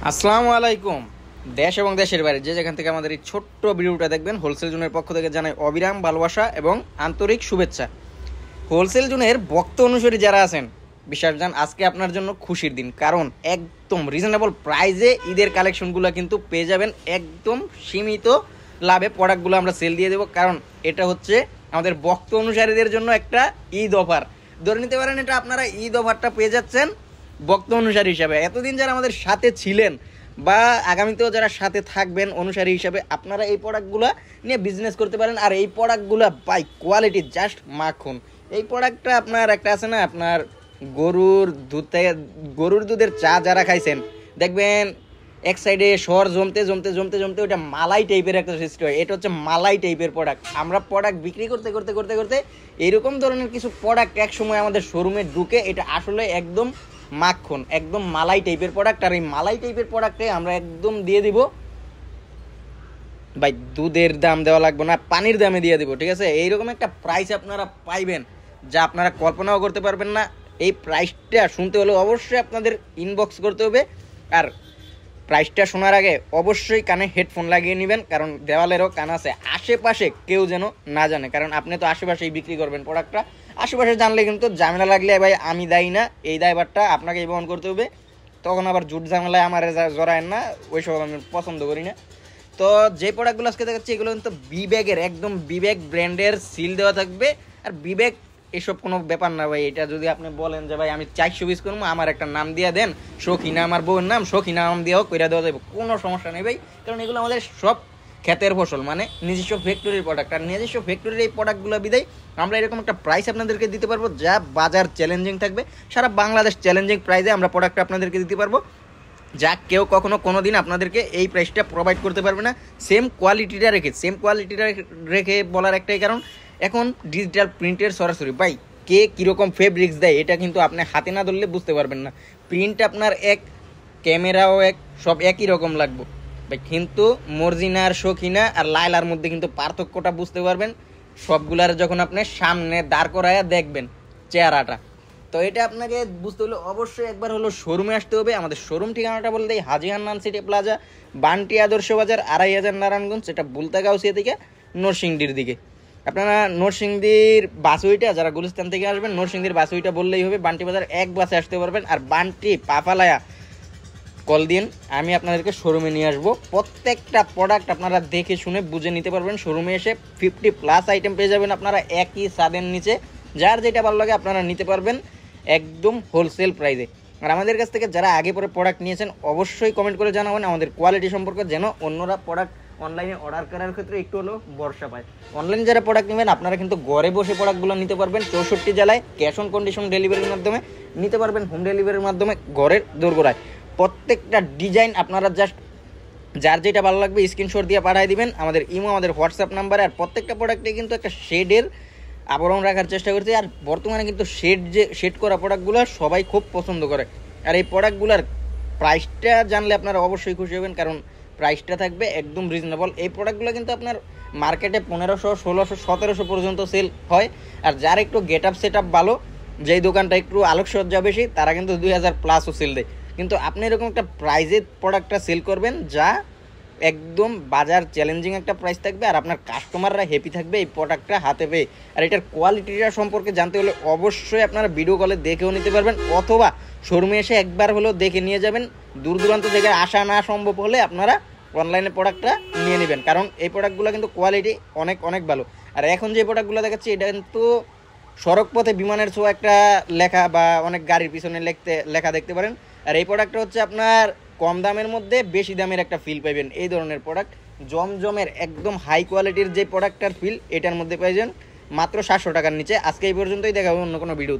আসসালামু আলাইকুম। দেশ এবং দেশের বাইরে যে যেখান থেকে আমাদের এই ছোট্ট ভিডিওটা দেখবেন, হোলসেল জোনের পক্ষ থেকে জানাই অবিরাম ভালোবাসা এবং আন্তরিক শুভেচ্ছা। হোলসেল জোনের ভক্ত অনুসারী যারা আছেন, বিশ্বাস জান আজকে আপনার জন্য খুশির দিন, কারণ একদম রিজনেবল প্রাইসে ঈদের কালেকশনগুলো কিন্তু পেয়ে যাবেন। একদম সীমিত লাভে প্রোডাক্টগুলো আমরা সেল দিয়ে দেবো, কারণ এটা হচ্ছে আমাদের ভক্ত অনুসারীদের জন্য একটা ঈদ অফার। ধরে নিতে পারেন এটা আপনারা ঈদ অফারটা পেয়ে যাচ্ছেন ভক্ত অনুসারী হিসাবে। এতদিন যারা আমাদের সাথে ছিলেন বা আগামীতেও যারা সাথে থাকবেন অনুসারী হিসাবে, আপনারা এই প্রোডাক্টগুলো নিয়ে বিজনেস করতে পারেন। আর এই প্রোডাক্টগুলো বাই কোয়ালিটি জাস্ট মাখন। এই প্রোডাক্টটা আপনার একটা আছে না, আপনার গরুর দুধ থেকে, গরুর দুধের চা যারা খাইছেন দেখবেন এক সাইডে সর জমতে জমতে জমতে জমতে ওটা মালাই টাইপের একটা সৃষ্টি হয়। এটা হচ্ছে মালাই টাইপের প্রোডাক্ট। আমরা প্রোডাক্ট বিক্রি করতে করতে করতে করতে এরকম ধরনের কিছু প্রোডাক্ট এক সময় আমাদের শোরুমে ঢুকে, এটা আসলে একদম মাখন, একদম মালাই টাইপের প্রোডাক্ট। আর এই মালাই টাইপের প্রোডাক্টে আমরা একদম দিয়ে দিব ভাই, দুধের দাম দেওয়া লাগবে না, পানির দামে দিয়ে দিব, ঠিক আছে? এইরকম একটা প্রাইস আপনারা পাইবেন যা আপনারা কল্পনাও করতে পারবেন না। এই প্রাইসটা শুনতে হলে অবশ্যই আপনাদের ইনবক্স করতে হবে। আর প্রাইসটা শোনার আগে অবশ্যই কানে হেডফোন লাগিয়ে নেবেন, কারণ দেওয়ালেরও কান আছে, আশেপাশে কেউ যেন না জানে। কারণ আপনি তো আশেপাশেই বিক্রি করবেন প্রোডাক্টটা, আশেপাশে জানলে কিন্তু ঝামেলা লাগলে ভাই আমি দায়ী না, এই দায়ভারটা আপনাকেই বহন করতে হবে। তখন আবার জুট ঝামেলায় আমার জড়ায়েন না, ওইসব আমি পছন্দ করি না। তো যে প্রোডাক্টগুলো আজকে দেখাচ্ছি এগুলো কিন্তু বিবেকের, একদম বিবেক ব্র্যান্ডের সিল দেওয়া থাকবে। আর বিবেক এসব কোনো ব্যাপার না ভাই। এটা যদি আপনি বলেন যে ভাই আমি 400 পিস করবো, আমার একটা নাম দিয়ে দেন, সখিনা, আমার বউয়ের নাম সখিনা, নাম দিয়েও কইরা দেওয়া যাবে, কোনো সমস্যা নেই ভাই। কারণ এগুলো আমাদের সব ক্ষেতের ফসল, মানে নিজস্ব ফ্যাক্টরির প্রোডাক্ট। আর নিজস্ব ফ্যাক্টরির এই প্রোডাক্টগুলো বিদায় আমরা এরকম একটা প্রাইস আপনাদেরকে দিতে পারবো যা বাজার চ্যালেঞ্জিং থাকবে। সারা বাংলাদেশ চ্যালেঞ্জিং প্রাইসে আমরা প্রোডাক্টটা আপনাদেরকে দিতে পারবো, যা কেউ কখনো কোনো দিন আপনাদেরকে এই প্রাইসটা প্রোভাইড করতে পারবে না। সেম কোয়ালিটিটা রেখে বলার একটাই কারণ, এখন ডিজিটাল প্রিন্টের সরাসরি ভাই কে কীরকম ফেব্রিক্স দেয় এটা কিন্তু আপনি হাতে না ধরলে বুঝতে পারবেন না। প্রিন্ট আপনার এক, ক্যামেরাও এক, সব একই রকম লাগবে ভাই, কিন্তু মর্জিনা আর শখিনা আর লায়লার মধ্যে কিন্তু পার্থক্যটা বুঝতে পারবেন সবগুলার যখন আপনি সামনে দাঁড় করায়া দেখবেন চেহারাটা। তো এটা আপনাকে বুঝতে হলে অবশ্যই একবার হলো শোরুমে আসতে হবে। আমাদের শোরুম ঠিকানাটা বলে দিই, হাজি হান্নান সিটি প্লাজা, বান্টি আদর্শ বাজার, 2500 নারায়ণগঞ্জ, এটা বুলতাগাউসিয়া থেকে নরসিংদীর দিকে। আপনারা নরসিংদীর বাসুইটা, যারা গুলিস্তান থেকে আসবেন নরসিংদীর বাসুইটা বললেই হবে, বান্টি বাজার এক বাসে আসতে পারবেন। আর বান্টি পাফালায়া কল দিন, আমি আপনাদেরকে শোরুমে নিয়ে আসবো। প্রত্যেকটা প্রোডাক্ট আপনারা দেখে শুনে বুঝে নিতে পারবেন। শোরুমে এসে 50+ আইটেম পেয়ে যাবেন আপনারা একই ছাদের নিচে, যার যেটা ভালো লাগে আপনারা নিতে পারবেন একদম হোলসেল প্রাইসে। আর আমাদের কাছ থেকে যারা আগে পরে প্রোডাক্ট নিয়েছেন অবশ্যই কমেন্ট করে জানাবেন আমাদের কোয়ালিটি সম্পর্কে, যেন অন্যরা প্রোডাক্ট অনলাইনে অর্ডার করার ক্ষেত্রে একটু হলেও ভরসা পায়। অনলাইনে যারা প্রোডাক্ট নেবেন আপনারা কিন্তু ঘরে বসে প্রোডাক্টগুলো নিতে পারবেন 64 জেলায়, ক্যাশ অন কন্ডিশন ডেলিভারির মাধ্যমে নিতে পারবেন, হোম ডেলিভারির মাধ্যমে ঘরের দোরগোড়ায়। প্রত্যেকটা ডিজাইন আপনারা জাস্ট যার যেটা ভালো লাগবে স্ক্রিনশট দিয়ে পাঠিয়ে দিবেন আমাদের ইমো, আমাদের হোয়াটসঅ্যাপ নাম্বারে। আর প্রত্যেকটা প্রোডাক্টে কিন্তু একটা শেডের আবরণ রাখার চেষ্টা করছি। আর বর্তমানে কিন্তু শেড করা প্রোডাক্টগুলো সবাই খুব পছন্দ করে। আর এই প্রোডাক্টগুলোর প্রাইসটা জানলে আপনারা অবশ্যই খুশি হবেন, কারণ প্রাইসটা থাকবে একদম রিজনেবল। এই প্রোডাক্টগুলো কিন্তু আপনার মার্কেটে 1500, 1600, 1700 পর্যন্ত সেল হয়। আর যার একটু গেট আপ সেট আপ ভালো, যেই দোকানটা একটু আলোকসজ্জা বেশি, তারা কিন্তু 2000+ও সেল দেয়। কিন্তু আপনি এরকম একটা প্রাইজের প্রোডাক্টটা সেল করবেন যা একদম বাজার চ্যালেঞ্জিং একটা প্রাইস থাকবে, আর আপনার কাস্টমাররা হ্যাপি থাকবে এই প্রোডাক্টটা হাতে পেয়ে। আর এটার কোয়ালিটিটা সম্পর্কে জানতে হলে অবশ্যই আপনারা ভিডিও কলে দেখেও নিতে পারবেন, অথবা শোরুমে এসে একবার হলেও দেখে নিয়ে যাবেন। দূর দূরান্ত থেকে আসা না সম্ভব হলে আপনারা অনলাইনে প্রোডাক্টটা নিয়ে নেবেন, কারণ এই প্রোডাক্টগুলো কিন্তু কোয়ালিটি অনেক অনেক ভালো। আর এখন যে প্রোডাক্টগুলো দেখাচ্ছি এটা কিন্তু সড়ক পথে বিমানের ছোঁয়া একটা লেখা বা অনেক গাড়ির পিছনে লেখা দেখতে পারেন। আর এই প্রোডাক্টটা হচ্ছে আপনার কম দামের মধ্যে বেশি দামের একটা ফিল পাইবেন। এই ধরনের প্রোডাক্ট জমজমের একদম হাই কোয়ালিটির যে প্রোডাক্টটার ফিল এটার মধ্যে পাইবেন মাত্র 700 টাকার নিচে। আজকে এই পর্যন্তই, দেখা হবে অন্য কোনো ভিডিওতে।